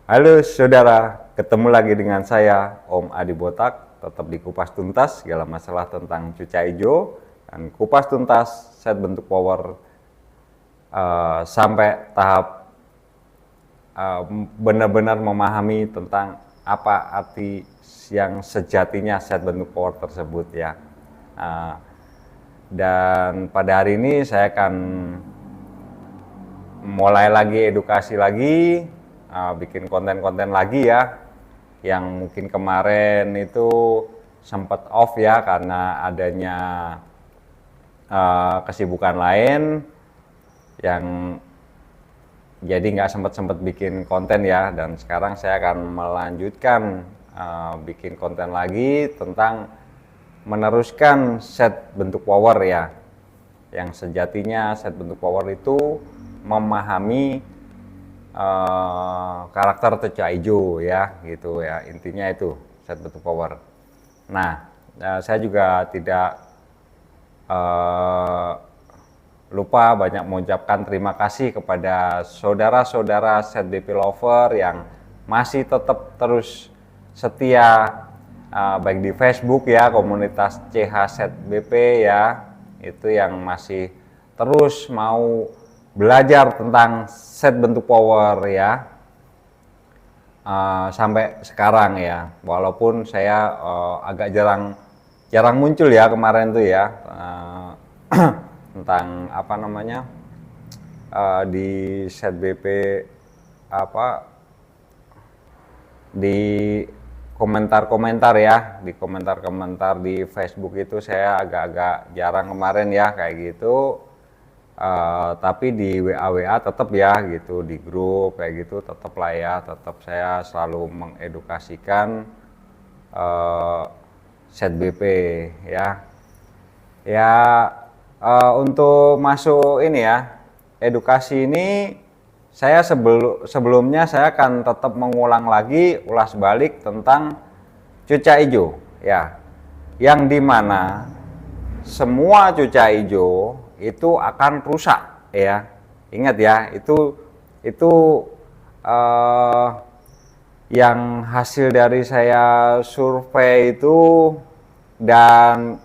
Halo saudara, ketemu lagi dengan saya Om Adi Botak, tetap di Kupas Tuntas segala masalah tentang cuca hijau dan Kupas Tuntas set bentuk power sampai tahap benar-benar memahami tentang apa arti yang sejatinya set bentuk power tersebut ya. Dan pada hari ini saya akan mulai lagi edukasi lagi, bikin konten-konten lagi ya, yang mungkin kemarin itu sempat off ya karena adanya kesibukan lain yang jadi nggak sempat bikin konten ya. Dan sekarang saya akan melanjutkan bikin konten lagi tentang meneruskan set bentuk power ya, yang sejatinya set bentuk power itu memahami karakter cuca hijau ya, gitu ya, intinya itu set bentuk power. Nah, saya juga tidak lupa banyak mengucapkan terima kasih kepada saudara-saudara set BP lover yang masih tetap terus setia, baik di Facebook ya, komunitas CH set BP ya, itu yang masih terus mau belajar tentang set bentuk power ya, sampai sekarang ya, walaupun saya agak jarang muncul ya kemarin tuh ya, tentang apa namanya, di set BP di komentar-komentar ya, di komentar-komentar di Facebook itu saya agak-agak jarang kemarin ya kayak gitu. Tapi di WA tetap ya gitu, di grup kayak gitu tetap lah ya, tetap saya selalu mengedukasikan set BP ya. Untuk masuk ini ya, edukasi ini saya sebelumnya saya akan tetap mengulang lagi, ulas balik tentang cuca hijau ya, yang dimana semua cuca hijau itu akan rusak ya. Ingat ya, itu yang hasil dari saya survei itu dan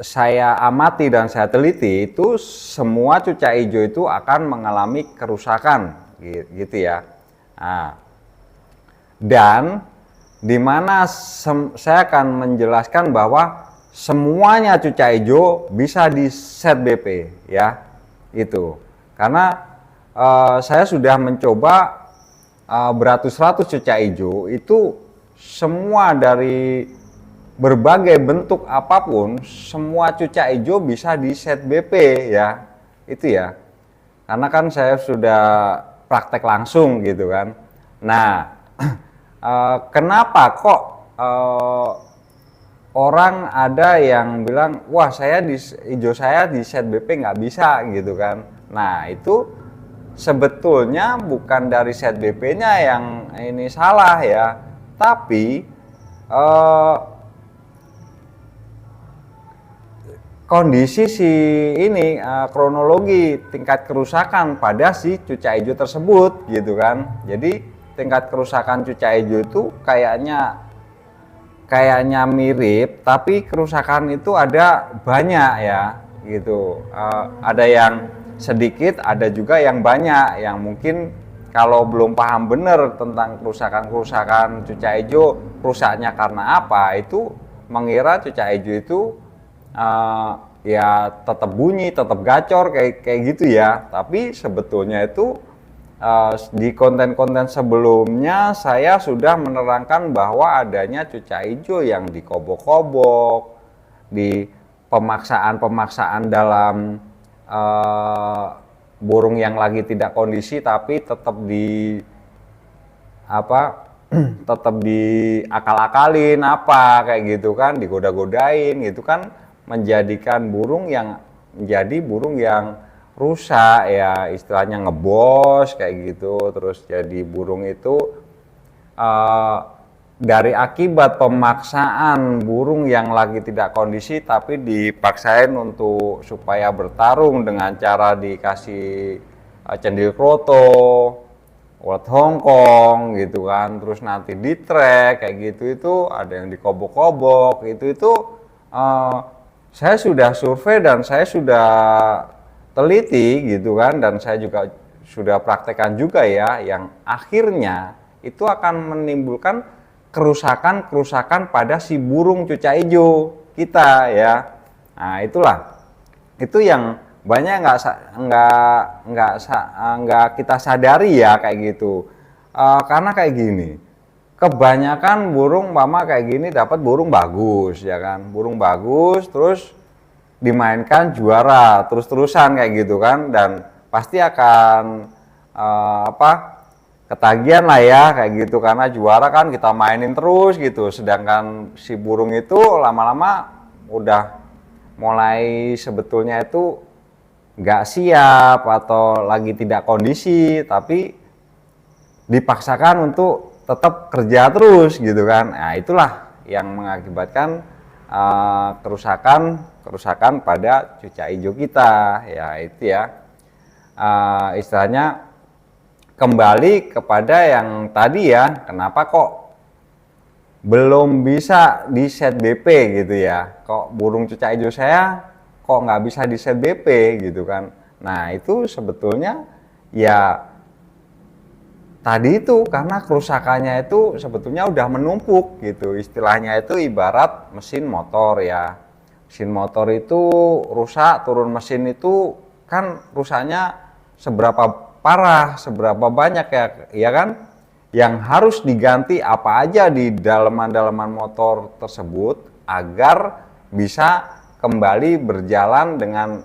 saya amati dan saya teliti, itu semua cuca hijau itu akan mengalami kerusakan gitu ya. Nah, dan dimana saya akan menjelaskan bahwa semuanya cuca hijau bisa di set BP ya, itu karena saya sudah mencoba beratus-ratus cuca hijau, itu semua dari berbagai bentuk apapun, semua cuca hijau bisa di set BP ya, itu ya, karena kan saya sudah praktek langsung gitu kan. Nah, kenapa kok orang ada yang bilang, wah hijau saya di set BP nggak bisa gitu kan. Nah, itu sebetulnya bukan dari set BP-nya yang ini salah ya, tapi kondisi si ini, kronologi tingkat kerusakan pada si cuca hijau tersebut gitu kan. Jadi tingkat kerusakan cuca hijau itu kayaknya mirip, tapi kerusakan itu ada banyak ya gitu. Ada yang sedikit, ada juga yang banyak, yang mungkin kalau belum paham benar tentang kerusakan cuca hijau, rusaknya karena apa, itu mengira cuca hijau itu ya tetap bunyi, tetap gacor kayak gitu ya. Tapi sebetulnya itu di konten-konten sebelumnya saya sudah menerangkan bahwa adanya cuca hijau yang dikobok-kobok, di pemaksaan dalam burung yang lagi tidak kondisi, tapi tetap tetap diakal-akalin kayak gitu kan, digoda-godain gitu kan, menjadikan burung yang rusak ya, istilahnya ngebos kayak gitu. Terus jadi burung itu dari akibat pemaksaan burung yang lagi tidak kondisi, tapi dipaksain untuk supaya bertarung dengan cara dikasih cendil kroto, ulat Hongkong gitu kan, terus nanti di track kayak gitu, itu ada yang dikobok-kobok, itu saya sudah survei dan saya sudah teliti gitu kan, dan saya juga sudah praktekkan juga ya, yang akhirnya itu akan menimbulkan kerusakan pada si burung cucak hijau kita ya. Nah itulah, itu yang banyak nggak kita sadari ya kayak gitu. Karena kayak gini, kebanyakan burung mama kayak gini dapat burung bagus ya kan, burung bagus terus dimainkan juara terus-terusan kayak gitu kan, dan pasti akan ketagihan lah ya kayak gitu, karena juara kan kita mainin terus gitu, sedangkan si burung itu lama-lama udah mulai sebetulnya itu nggak siap atau lagi tidak kondisi, tapi dipaksakan untuk tetap kerja terus gitu kan. Nah itulah yang mengakibatkan kerusakan pada cucak hijau kita ya, itu ya. Istilahnya kembali kepada yang tadi ya, kenapa kok belum bisa di set BP gitu ya, kok burung cucak hijau saya kok nggak bisa di set BP gitu kan. Nah itu sebetulnya ya tadi itu karena kerusakannya itu sebetulnya udah menumpuk gitu, istilahnya itu ibarat mesin motor ya. Mesin motor itu rusak, turun mesin itu kan rusaknya seberapa parah, seberapa banyak ya kan, yang harus diganti apa aja di dalaman-dalaman motor tersebut agar bisa kembali berjalan dengan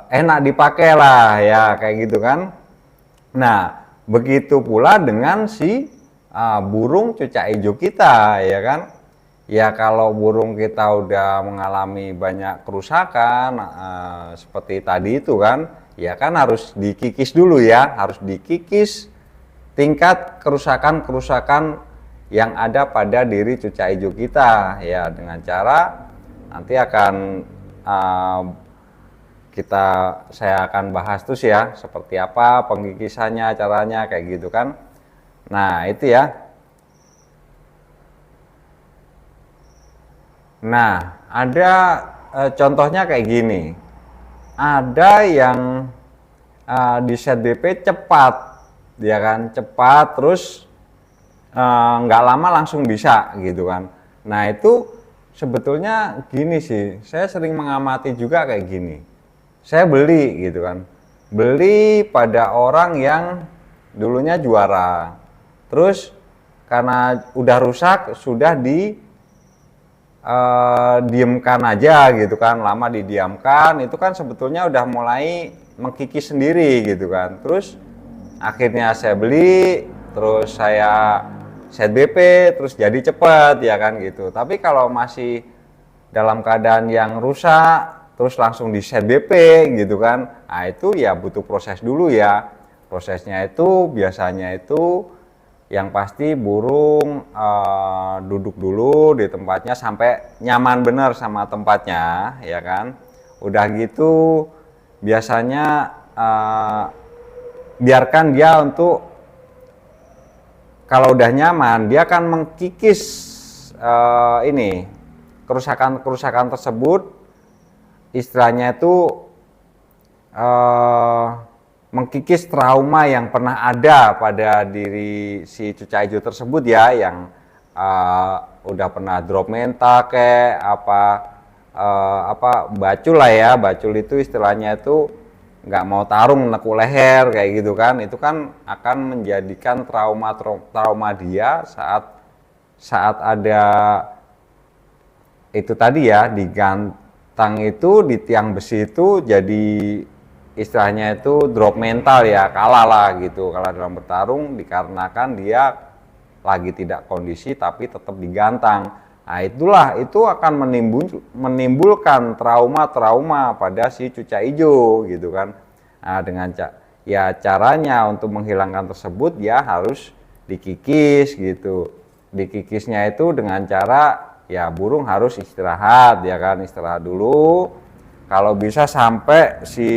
enak dipakai lah ya kayak gitu kan. Nah begitu pula dengan si burung cucak hijau kita ya kan. Ya kalau burung kita udah mengalami banyak kerusakan seperti tadi itu kan, ya kan harus dikikis dulu ya, harus dikikis tingkat kerusakan yang ada pada diri cucak hijau kita ya, dengan cara nanti akan saya akan bahas terus ya, seperti apa pengkikisannya, caranya kayak gitu kan. Nah itu ya. Nah, ada contohnya kayak gini. Ada yang di set BP cepat, ya kan, cepat, terus nggak lama langsung bisa gitu kan. Nah itu sebetulnya gini sih, saya sering mengamati juga kayak gini. Saya beli gitu kan, beli pada orang yang dulunya juara, terus karena udah rusak sudah diamkan aja gitu kan, lama didiamkan, itu kan sebetulnya udah mulai mengkikis sendiri gitu kan. Terus akhirnya saya beli, terus saya set BP, terus jadi cepet ya kan gitu. Tapi kalau masih dalam keadaan yang rusak terus langsung di set BP gitu kan, nah itu ya butuh proses dulu ya. Prosesnya itu biasanya itu yang pasti burung duduk dulu di tempatnya sampai nyaman bener sama tempatnya ya kan. Udah gitu biasanya biarkan dia untuk, kalau udah nyaman dia akan mengkikis ini kerusakan tersebut, istilahnya itu mengkikis trauma yang pernah ada pada diri si cucak hijau tersebut ya, yang udah pernah drop mental kayak apa bacul lah ya. Bacul itu istilahnya itu nggak mau tarung, nekuk leher kayak gitu kan. Itu kan akan menjadikan trauma dia saat ada itu tadi ya, digantang itu di tiang besi itu, jadi istilahnya itu drop mental ya, kalah lah gitu, kalah dalam bertarung dikarenakan dia lagi tidak kondisi tapi tetap digantang. Nah itulah, itu akan menimbulkan trauma pada si cucak hijau gitu kan. Nah dengan caranya untuk menghilangkan tersebut ya harus dikikis gitu. Dikikisnya itu dengan cara ya burung harus istirahat ya kan, istirahat dulu. Kalau bisa sampai si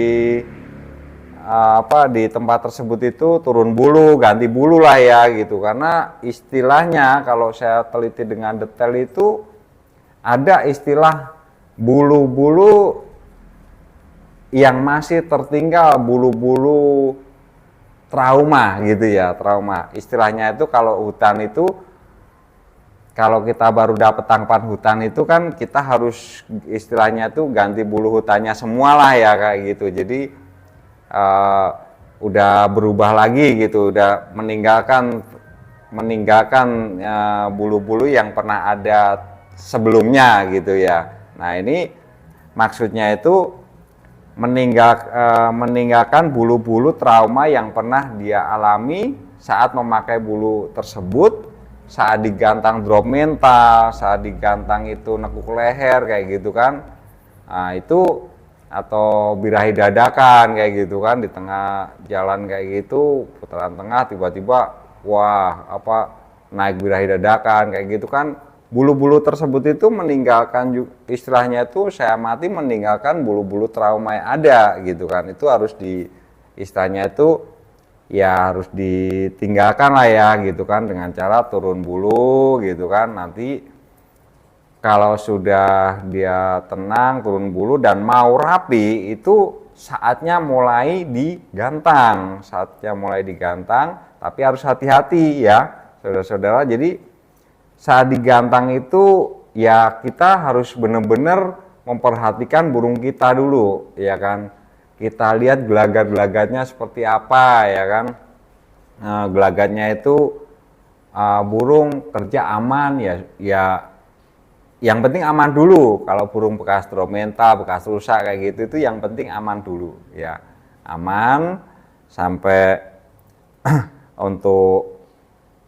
di tempat tersebut itu turun bulu, ganti bulu lah ya gitu. Karena istilahnya kalau saya teliti dengan detail itu ada istilah bulu-bulu yang masih tertinggal, bulu-bulu trauma gitu ya, trauma. Istilahnya itu kalau hutan itu, kalau kita baru dapat tangkapan hutan itu kan kita harus istilahnya itu ganti bulu hutannya semua lah ya kayak gitu. Jadi udah berubah lagi gitu, udah meninggalkan bulu-bulu yang pernah ada sebelumnya gitu ya. Nah ini maksudnya itu meninggalkan bulu-bulu trauma yang pernah dia alami saat memakai bulu tersebut, saat digantang drop mental, saat digantang itu nekuk leher kayak gitu kan. Nah itu, atau birahi dadakan kayak gitu kan, di tengah jalan kayak gitu, putaran tengah tiba-tiba wah naik birahi dadakan kayak gitu kan. Bulu-bulu tersebut itu meninggalkan, istilahnya itu saya amati meninggalkan bulu-bulu trauma yang ada gitu kan. Itu harus istilahnya itu ya harus ditinggalkan lah ya gitu kan, dengan cara turun bulu gitu kan. Nanti kalau sudah dia tenang, turun bulu dan mau rapi, itu saatnya mulai digantang. Tapi harus hati-hati ya saudara-saudara. Jadi saat digantang itu ya kita harus benar-benar memperhatikan burung kita dulu ya kan. Kita lihat gelagat-gelagatnya seperti apa ya kan. Gelagatnya itu burung kerja aman ya yang penting aman dulu. Kalau burung bekas drop mental, bekas rusak kayak gitu, itu yang penting aman dulu ya. Aman sampai untuk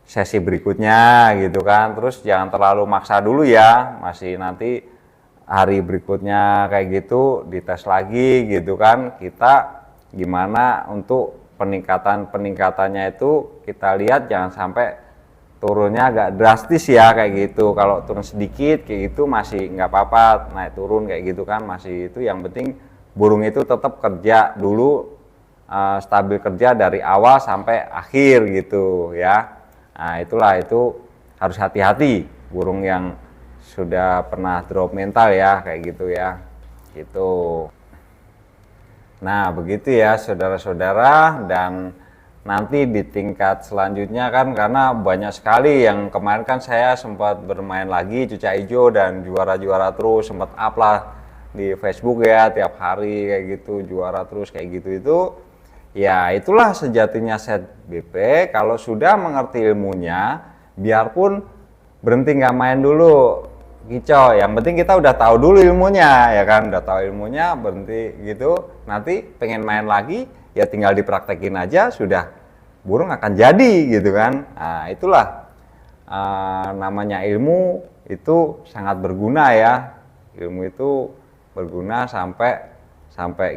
sesi berikutnya gitu kan. Terus jangan terlalu maksa dulu ya, masih nanti hari berikutnya kayak gitu dites lagi gitu kan. Kita gimana untuk peningkatannya itu kita lihat, jangan sampai turunnya agak drastis ya kayak gitu. Kalau turun sedikit kayak gitu masih nggak apa-apa, naik turun kayak gitu kan masih itu. Yang penting burung itu tetap kerja dulu, stabil kerja dari awal sampai akhir gitu ya. Nah itulah, itu harus hati-hati burung yang sudah pernah drop mental ya kayak gitu ya gitu. Nah begitu ya saudara-saudara. Dan nanti di tingkat selanjutnya kan, karena banyak sekali yang kemarin kan saya sempat bermain lagi cucak hijau dan juara-juara terus, sempat up lah di Facebook ya tiap hari kayak gitu, juara terus kayak gitu. Itu ya itulah sejatinya set BP. Kalau sudah mengerti ilmunya, biarpun berhenti nggak main dulu kicau, yang penting kita udah tahu dulu ilmunya ya kan, udah tahu ilmunya berhenti gitu. Nanti pengen main lagi ya tinggal dipraktekin aja, sudah burung akan jadi gitu kan. Nah itulah namanya ilmu itu sangat berguna ya. Ilmu itu berguna sampai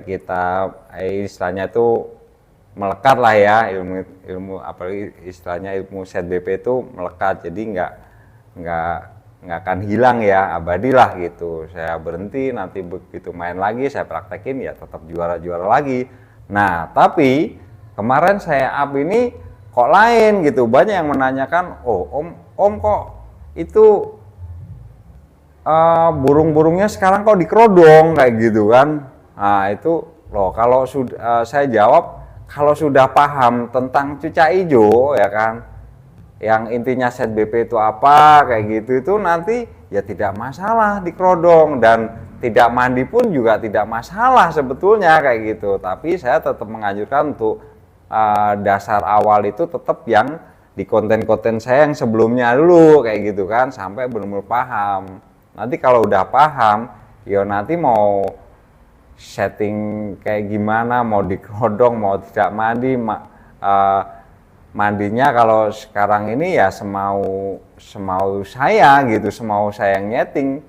kita istilahnya itu melekat lah ya, ilmu apalagi istilahnya ilmu set BP itu melekat. Jadi nggak akan hilang ya, abadi lah gitu. Saya berhenti, nanti begitu main lagi saya praktekin ya tetap juara lagi. Nah tapi kemarin saya up ini kok lain gitu. Banyak yang menanyakan, oh om kok itu burung-burungnya sekarang kok dikerodong kayak gitu kan. Nah itu loh, kalau sudah saya jawab, kalau sudah paham tentang cucak hijau ya kan, yang intinya set BP itu apa kayak gitu, itu nanti ya tidak masalah dikerodong, dan tidak mandi pun juga tidak masalah sebetulnya kayak gitu. Tapi saya tetap menganjurkan untuk dasar awal itu tetap yang di konten-konten saya yang sebelumnya dulu kayak gitu kan, sampai benar-benar paham. Nanti kalau udah paham ya nanti mau setting kayak gimana, mau dikerodong mau tidak mandi, mandinya kalau sekarang ini ya semau saya gitu, semau saya yang nyeting.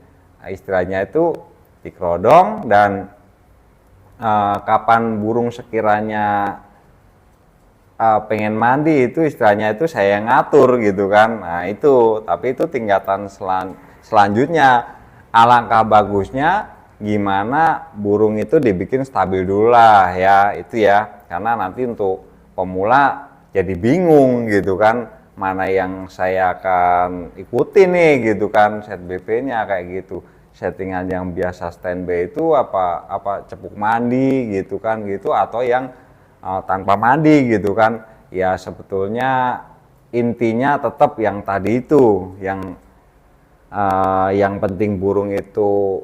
Istilahnya itu dikerodong, dan kapan burung sekiranya pengen mandi itu istilahnya itu saya yang ngatur gitu kan. Nah itu, tapi itu tingkatan selanjutnya. Alangkah bagusnya gimana burung itu dibikin stabil dulu lah ya, itu ya. karena nanti untuk pemula jadi bingung gitu kan, mana yang saya akan ikuti nih gitu kan, set BP-nya kayak gitu. Settingan yang biasa standby itu apa cepuk mandi gitu kan gitu, atau yang tanpa mandi gitu kan. Ya sebetulnya intinya tetap yang tadi itu, yang penting burung itu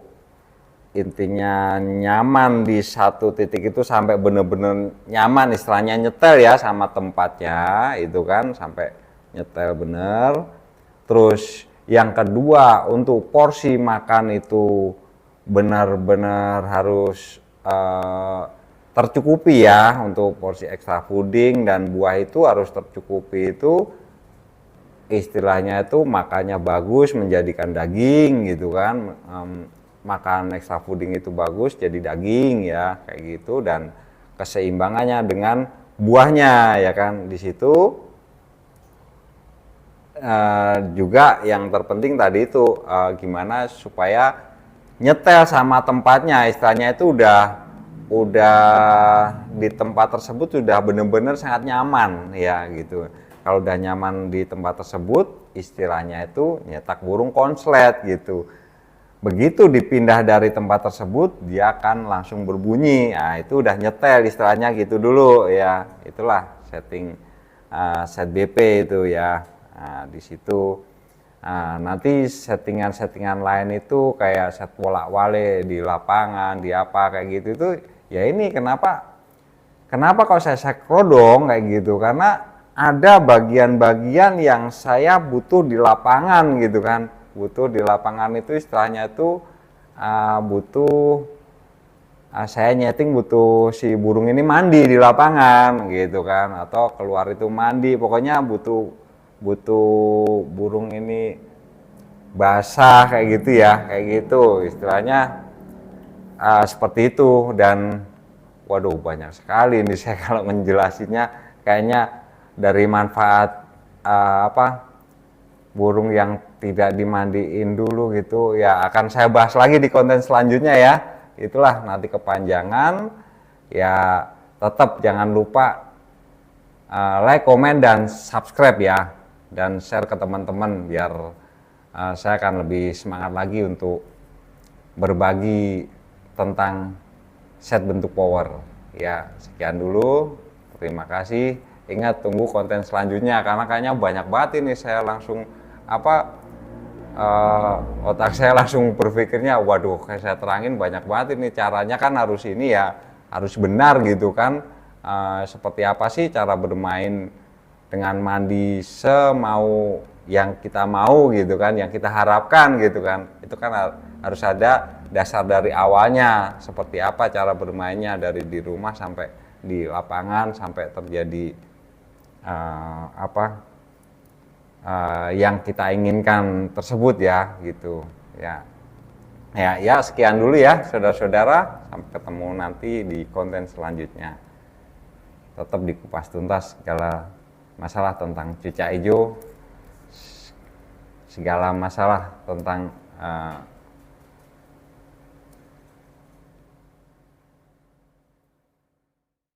intinya nyaman di satu titik itu sampai bener-bener nyaman, istilahnya nyetel ya sama tempatnya itu kan, sampai nyetel bener. Terus yang kedua, untuk porsi makan itu benar-benar harus tercukupi ya, untuk porsi extra fooding dan buah itu harus tercukupi, itu istilahnya itu makannya bagus menjadikan daging gitu kan. Makan extra fooding itu bagus jadi daging ya kayak gitu, dan keseimbangannya dengan buahnya ya kan. Di situ juga yang terpenting tadi itu gimana supaya nyetel sama tempatnya, istilahnya itu udah di tempat tersebut sudah benar-benar sangat nyaman ya gitu. Kalau udah nyaman di tempat tersebut, istilahnya itu nyetak burung konslet gitu. Begitu dipindah dari tempat tersebut, dia akan langsung berbunyi. Nah, itu udah nyetel istilahnya gitu dulu ya. Itulah setting set BP itu ya. Nah, di situ nanti settingan-settingan lain itu kayak set bolak-balik di lapangan, di apa kayak gitu itu ya. Ini kenapa kalau saya rodong kayak gitu, karena ada bagian-bagian yang saya butuh di lapangan gitu kan. Butuh di lapangan itu istilahnya itu saya nyeting butuh si burung ini mandi di lapangan gitu kan, atau keluar itu mandi, pokoknya butuh burung ini basah kayak gitu ya, kayak gitu istilahnya seperti itu. Dan waduh banyak sekali ini saya kalau menjelasinya, kayaknya dari manfaat burung yang tidak dimandiin dulu gitu ya akan saya bahas lagi di konten selanjutnya ya. Itulah nanti kepanjangan ya. Tetap jangan lupa like, komen, dan subscribe ya, dan share ke teman-teman biar saya akan lebih semangat lagi untuk berbagi tentang set bentuk power ya. Sekian dulu, terima kasih. Ingat, tunggu konten selanjutnya karena kayaknya banyak banget ini. Saya langsung otak saya langsung berpikirnya, waduh, kayak saya terangin banyak banget ini. Caranya kan harus ini ya, harus benar gitu kan. Seperti apa sih cara bermain dengan mandi semau yang kita mau gitu kan, yang kita harapkan gitu kan. Itu kan harus ada dasar dari awalnya, seperti apa cara bermainnya dari di rumah sampai di lapangan, sampai terjadi yang kita inginkan tersebut ya gitu ya. Ya sekian dulu ya saudara-saudara, sampai ketemu nanti di konten selanjutnya. Tetap di Kupas Tuntas segala masalah tentang cucak hijau, segala masalah tentang